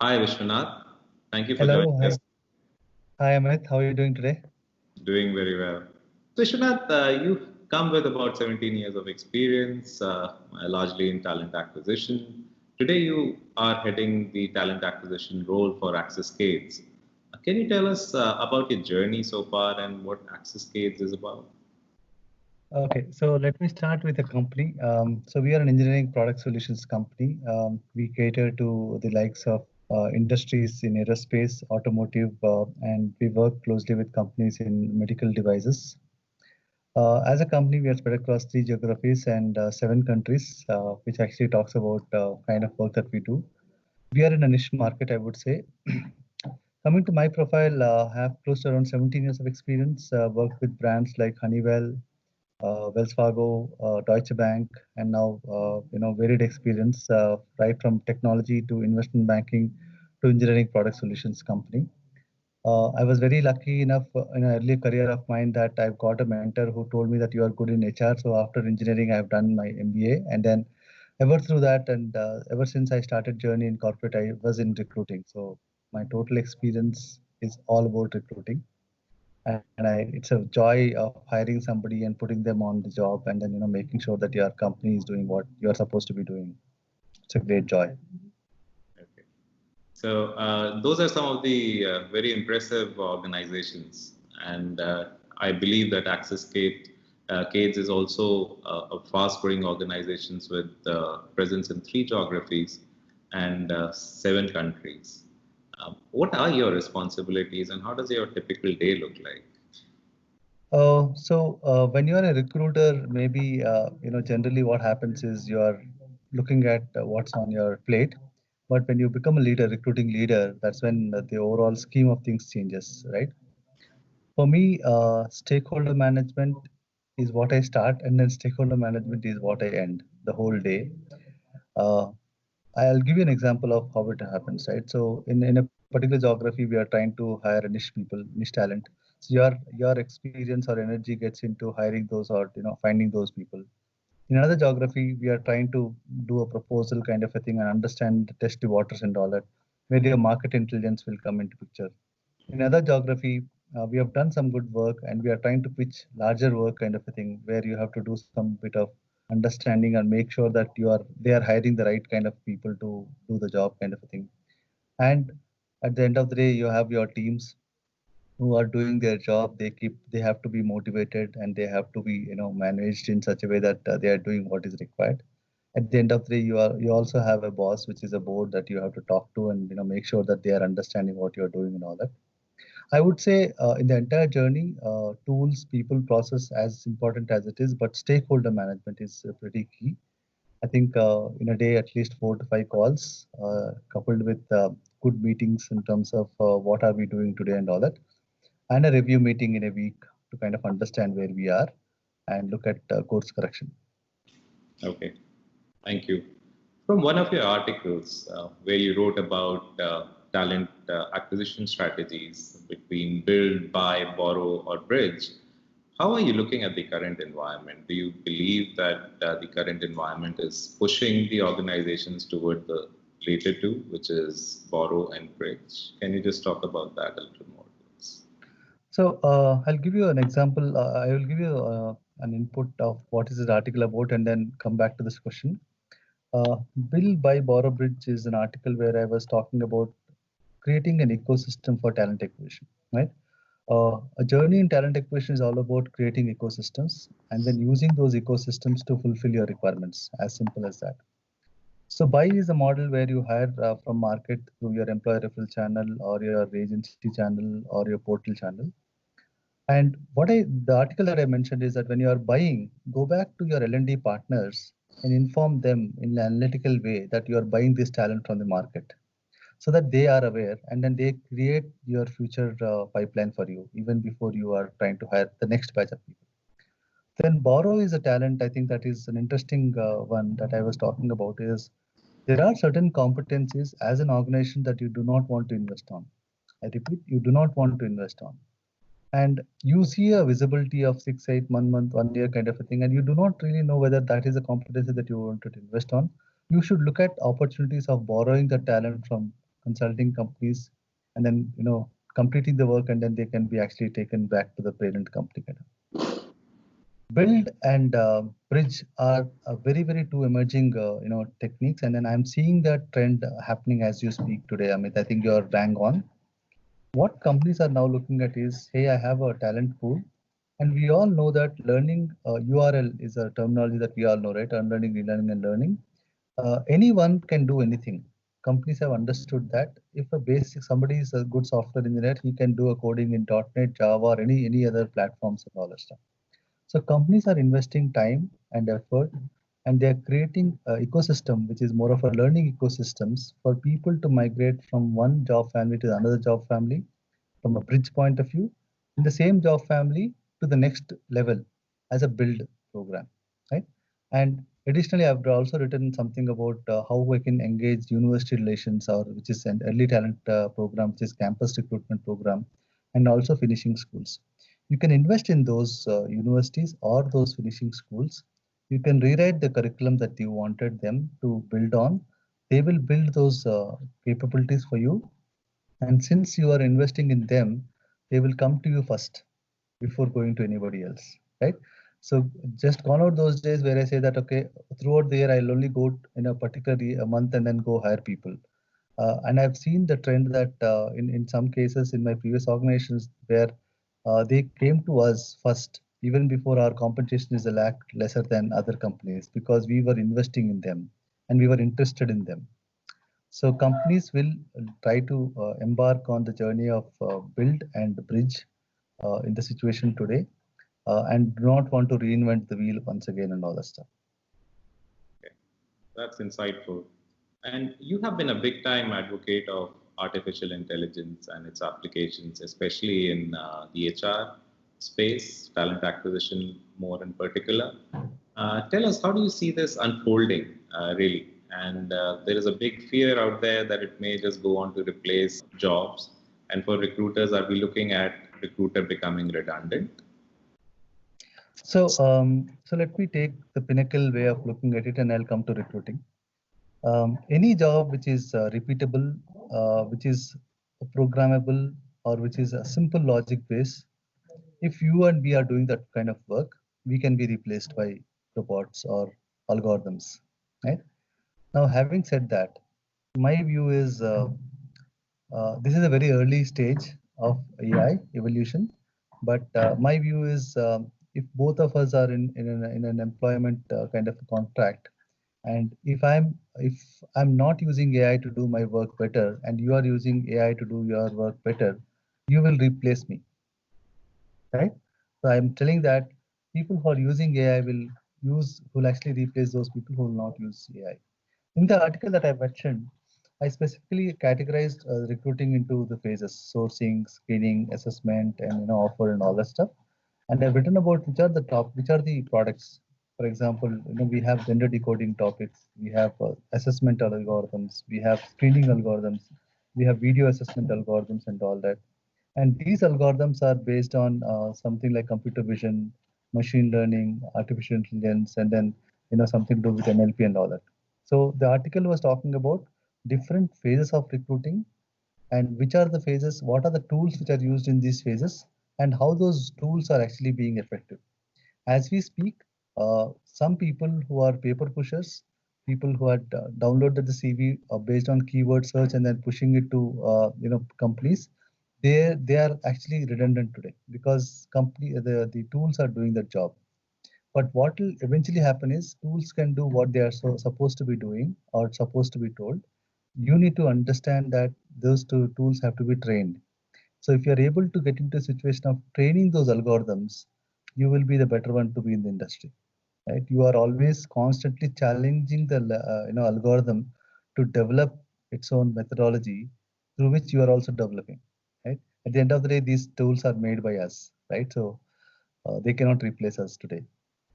Hi, Vishwanath. Thank you for joining Hello, us. hi. Hi, Amit. How are you doing today? Doing very well. So, Vishwanath, you come with about 17 years of experience, largely in talent acquisition. Today, you are heading the talent acquisition role for Access Cades. Can you tell us about your journey so far and what Access Cades is about? Okay, so let me start with the company. So we are an engineering product solutions company. We cater to the likes of industries in aerospace, automotive, and we work closely with companies in medical devices. As a company, we are spread across three geographies and seven countries, which actually talks about kind of work that we do. We are in a niche market, I would say. Coming to my profile, I have close to around 17 years of experience, worked with brands like Honeywell, Wells Fargo, Deutsche Bank, and now varied experience right from technology to investment banking to engineering product solutions company. I was very lucky enough in an early career of mine that I've got a mentor who told me that you are good in HR. So after engineering, I've done my MBA, and then ever through that, and ever since I started journey in corporate, I was in recruiting. So my total experience is all about recruiting, and it's a joy of hiring somebody and putting them on the job, and then making sure that your company is doing what you are supposed to be doing. It's a great joy. Okay. So, those are some of the very impressive organizations, and I believe that Cades is also a fast-growing organization with presence in three geographies and seven countries. What are your responsibilities, and how does your typical day look like? When you are a recruiter, maybe generally what happens is you are looking at what's on your plate. But when you become a leader, recruiting leader, that's when the overall scheme of things changes, right? For me, stakeholder management is what I start, and then stakeholder management is what I end the whole day. Uh, I'll give you an example of how it happens, right? So in a particular geography, we are trying to hire a niche people, niche talent. So your experience or energy gets into hiring those or finding those people. In another geography, we are trying to do a proposal kind of a thing and understand test the waters and all that, where your market intelligence will come into picture. In other geography, we have done some good work and we are trying to pitch larger work kind of a thing where you have to do some bit of understanding and make sure that they are hiring the right kind of people to do the job kind of a thing. And at the end of the day, you have your teams who are doing their job. They have to be motivated and they have to be managed in such a way that they are doing what is required. At the end of the day, you also have a boss, which is a board that you have to talk to and make sure that they are understanding what you are doing and all that. I would say in the entire journey, tools, people, process as important as it is, but stakeholder management is pretty key. I think in a day, at least 4 to 5 calls, coupled with good meetings in terms of what are we doing today and all that, and a review meeting in a week to kind of understand where we are and look at course correction. Okay. Thank you. From one of your articles where you wrote about talent acquisition strategies between build, buy, borrow, or bridge, how are you looking at the current environment? Do you believe that the current environment is pushing the organizations toward the later two, which is borrow and bridge? Can you just talk about that a little more, please? So I'll give you an example. I will give you an input of what is this article about, and then come back to this question. Bill by Borrow Bridge is an article where I was talking about creating an ecosystem for talent acquisition, right? A journey in talent acquisition is all about creating ecosystems and then using those ecosystems to fulfill your requirements. As simple as that. So buy is a model where you hire from market through your employer referral channel or your agency channel or your portal channel. And the article that I mentioned is that when you are buying, go back to your L&D partners and inform them in an analytical way that you are buying this talent from the market so that they are aware and then they create your future pipeline for you even before you are trying to hire the next batch of people. Then borrow is a talent. I think that is an interesting one that I was talking about is there are certain competencies as an organization that you do not want to invest on. I repeat, you do not want to invest on. And you see a visibility of 6, 8, 1 month, 1 year kind of a thing, and you do not really know whether that is a competency that you wanted to invest on. You should look at opportunities of borrowing the talent from consulting companies, and then completing the work, and then they can be actually taken back to the parent company. Build and bridge are very two emerging techniques, and then I'm seeing that trend happening as you speak today. Amit, I think you're bang on. What companies are now looking at is, hey, I have a talent pool, and we all know that learning URL is a terminology that we all know, right? Unlearning, relearning, and learning. Anyone can do anything. Companies have understood that if a basic somebody is a good software engineer, he can do a coding in .NET, Java, or any other platforms and all that stuff. So companies are investing time and effort, and they are creating an ecosystem which is more of a learning ecosystems for people to migrate from one job family to another job family from a bridge point of view, in the same job family to the next level as a build program, right? And additionally, I've also written something about how we can engage university relations, or which is an early talent program, which is campus recruitment program, and also finishing schools. You can invest in those universities or those finishing schools. You can rewrite the curriculum that you wanted them to build on. They will build those capabilities for you, and since you are investing in them, they will come to you first before going to anybody else, right? So just gone out those days where I say that, okay, throughout the year, I'll only go in a particular a month and then go hire people. And I've seen the trend that in some cases in my previous organizations where they came to us first, even before our compensation is a lakh lesser than other companies, because we were investing in them and we were interested in them. So companies will try to embark on the journey of build and bridge in the situation today, and do not want to reinvent the wheel once again and all that stuff. Okay, that's insightful. And you have been a big time advocate of artificial intelligence and its applications, especially in the HR space, talent acquisition more in particular. Tell us, how do you see this unfolding, really? And there is a big fear out there that it may just go on to replace jobs. And for recruiters, are we looking at recruiter becoming redundant? So let me take the pinnacle way of looking at it, and I'll come to recruiting. Any job which is repeatable, which is programmable, or which is a simple logic base, if you and we are doing that kind of work, we can be replaced by robots or algorithms, right? Now, having said that, my view is this is a very early stage of AI evolution, but my view is if both of us are in an employment kind of a contract, and if I'm not using AI to do my work better, and you are using AI to do your work better, you will replace me, right? So I'm telling that people who are using AI will actually replace those people who will not use AI. In the article that I mentioned, I specifically categorized recruiting into the phases: sourcing, screening, assessment, and offer and all that stuff. And I've written about which are the products. For example, we have gender decoding topics, we have assessment algorithms, we have screening algorithms, we have video assessment algorithms, and all that. And these algorithms are based on something like computer vision, machine learning, artificial intelligence, and then something to do with NLP and all that. So the article was talking about different phases of recruiting, and which are the phases, what are the tools which are used in these phases, and how those tools are actually being effective. As we speak, some people who are paper pushers, people who had downloaded the CV based on keyword search and then pushing it to companies, they are actually redundant today because the tools are doing their job. But what will eventually happen is tools can do what they are supposed to be doing or supposed to be told. You need to understand that those two tools have to be trained. So if you are able to get into a situation of training those algorithms, you will be the better one to be in the industry, right? You are always constantly challenging the algorithm to develop its own methodology through which you are also developing, right? At the end of the day, these tools are made by us, right? So they cannot replace us today.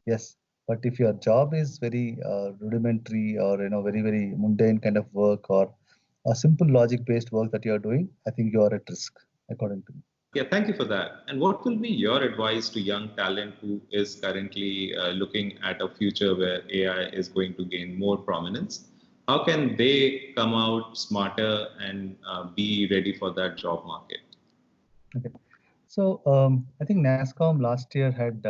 Yes, but if your job is very rudimentary or very mundane kind of work, or a simple logic based work that you are doing, I think you are at risk, according to me. Yeah, thank you for that. And what will be your advice to young talent who is currently looking at a future where AI is going to gain more prominence? how can they come out smarter and be ready for that job market? Okay. So I think NASSCOM last year had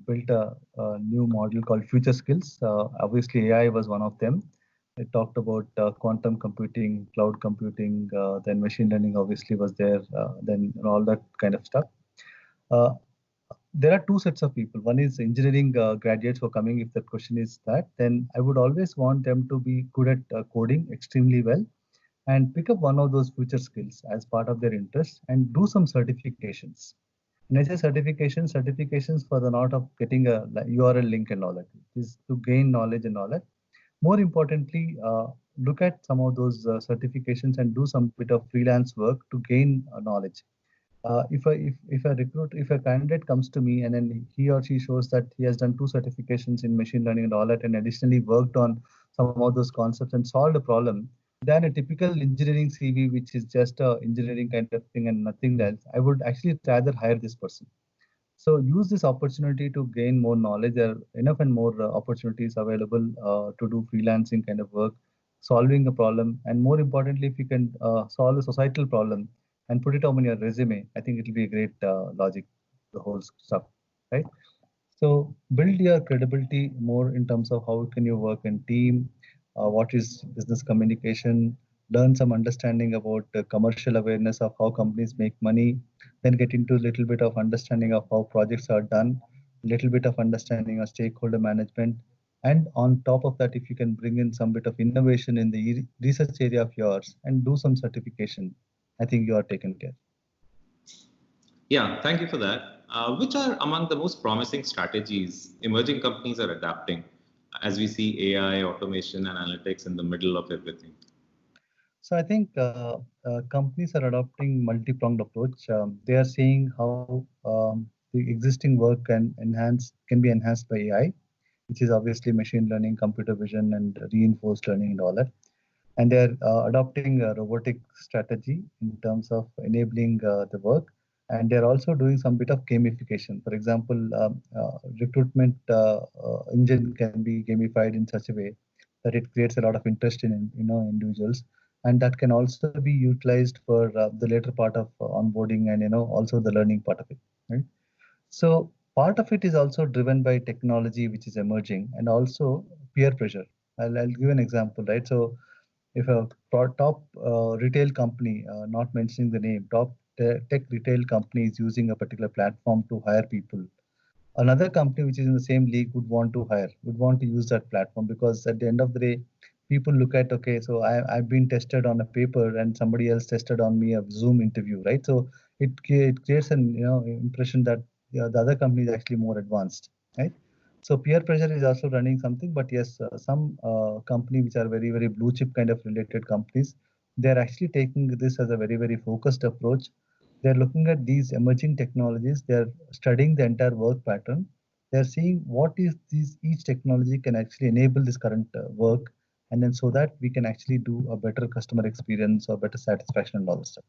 built a new model called Future Skills. Obviously, AI was one of them. It talked about quantum computing, cloud computing, then machine learning obviously was there, then all that kind of stuff. Uh, there are two sets of people. One is engineering graduates who are coming. If the question is that, then I would always want them to be good at coding extremely well and pick up one of those future skills as part of their interest and do some certifications. When I say certifications for the not of getting a URL link and all that, is to gain knowledge and all that. More importantly, look at some of those certifications and do some bit of freelance work to gain knowledge. If a candidate comes to me and then he or she shows that he has done two certifications in machine learning and all that, and additionally worked on some of those concepts and solved a problem, than a typical engineering CV, which is just a engineering kind of thing and nothing else, I would actually rather hire this person. So use this opportunity to gain more knowledge. There are enough and more opportunities available to do freelancing kind of work, solving a problem, and more importantly, if you can solve a societal problem and put it on your resume, I think it will be a great logic, the whole stuff, right? So build your credibility more in terms of how can you work in team, what is business communication, learn some understanding about the commercial awareness of how companies make money, then get into a little bit of understanding of how projects are done, little bit of understanding of stakeholder management, and on top of that, if you can bring in some bit of innovation in the research area of yours and do some certification, I think you are taken care. Yeah, thank you for that. Which are among the most promising strategies emerging companies are adapting as we see AI, automation, and analytics in the middle of everything? So I think companies are adopting multi-pronged approach. They are seeing how the existing work can be enhanced by AI, which is obviously machine learning, computer vision, and reinforced learning and all that. And they're adopting a robotic strategy in terms of enabling the work. And they're also doing some bit of gamification. For example, recruitment engine can be gamified in such a way that it creates a lot of interest in individuals, and that can also be utilized for the later part of onboarding and also the learning part of it. Right. So part of it is also driven by technology which is emerging and also peer pressure. I'll give an example, right? So if a top retail company, not mentioning the name, top tech retail company is using a particular platform to hire people, another company which is in the same league would want to use that platform, because at the end of the day, people look at, okay, so I've been tested on a paper and somebody else tested on me a Zoom interview, right? So it creates an impression that the other company is actually more advanced, right? So peer pressure is also running something, but yes, some company which are very, very blue chip kind of related companies, they're actually taking this as a very, very focused approach. They're looking at these emerging technologies. They're studying the entire work pattern. They're seeing what is each technology can actually enable this current work, and then so that we can actually do a better customer experience or better satisfaction and all this stuff.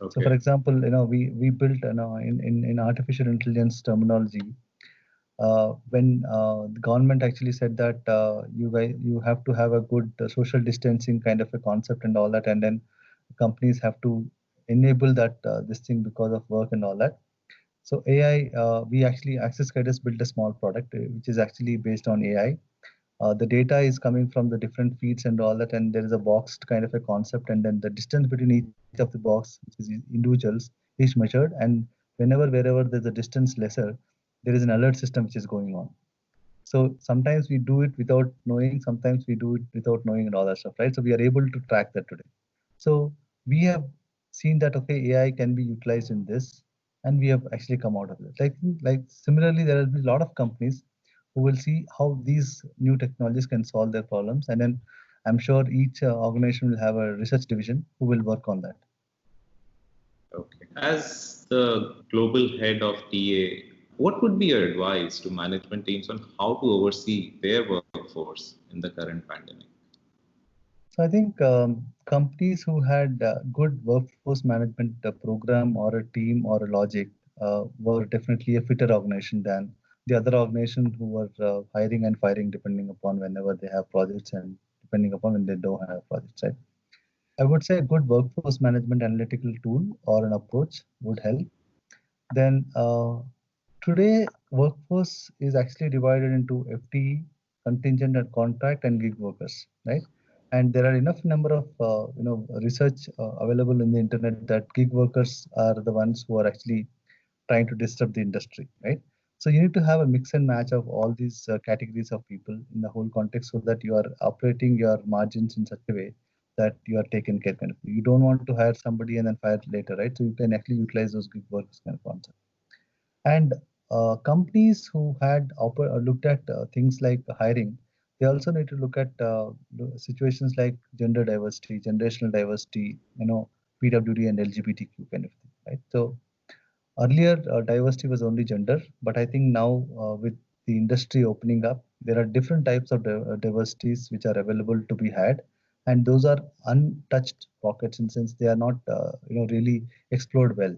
Okay. So, for example, we built in artificial intelligence terminology. When the government actually said that you have to have a good social distancing kind of a concept and all that, and then companies have to enable that this thing because of work and all that. So AI, we actually Access Guidance built a small product which is actually based on AI. The data is coming from the different feeds and all that, and there is a boxed kind of a concept, and then the distance between each of the box, which is individuals, is measured, and wherever there's a distance lesser, there is an alert system which is going on. So sometimes we do it without knowing, sometimes we do it without knowing and all that stuff, right? So we are able to track that today. So we have seen that, okay, AI can be utilized in this, and we have actually come out of it. Like similarly, there will be a lot of companies who will see how these new technologies can solve their problems, and then I'm sure each organization will have a research division who will work on that. Okay. As the global head of TA, what would be your advice to management teams on how to oversee their workforce in the current pandemic? So I think companies who had good workforce management program or a team or a logic were definitely a fitter organization than the other organizations who were hiring and firing depending upon whenever they have projects and depending upon when they don't have projects, right? I would say a good workforce management analytical tool or an approach would help. Then today, workforce is actually divided into FTE, contingent and contract, and gig workers, right? And there are enough number of research available in the internet that gig workers are the ones who are actually trying to disrupt the industry, right? So you need to have a mix and match of all these categories of people in the whole context so that you are operating your margins in such a way that you are taken care of. You don't want to hire somebody and then fire later, right? So you can actually utilize those gig workers kind of concept. And companies who had looked at things like hiring, they also need to look at situations like gender diversity, generational diversity, PWD and LGBTQ kind of thing, right? So earlier, diversity was only gender, but I think now with the industry opening up, there are different types of diversities which are available to be had, and those are untouched pockets in sense they are not really explored well,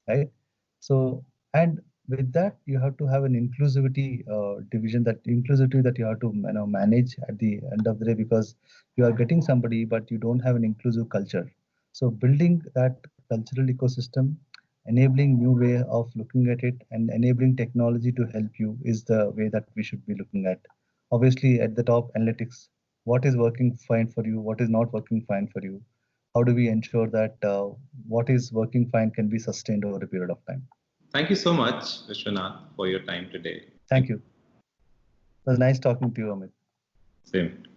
right? So and with that, you have to have an inclusivity division, that inclusivity that you have to manage at the end of the day, because you are getting somebody, but you don't have an inclusive culture. So building that cultural ecosystem, enabling new way of looking at it, and enabling technology to help you is the way that we should be looking at. Obviously, at the top, analytics, what is working fine for you, what is not working fine for you, how do we ensure that what is working fine can be sustained over a period of time. Thank you so much, Vishwanath, for your time today. Thank you. It was nice talking to you, Amit. Same.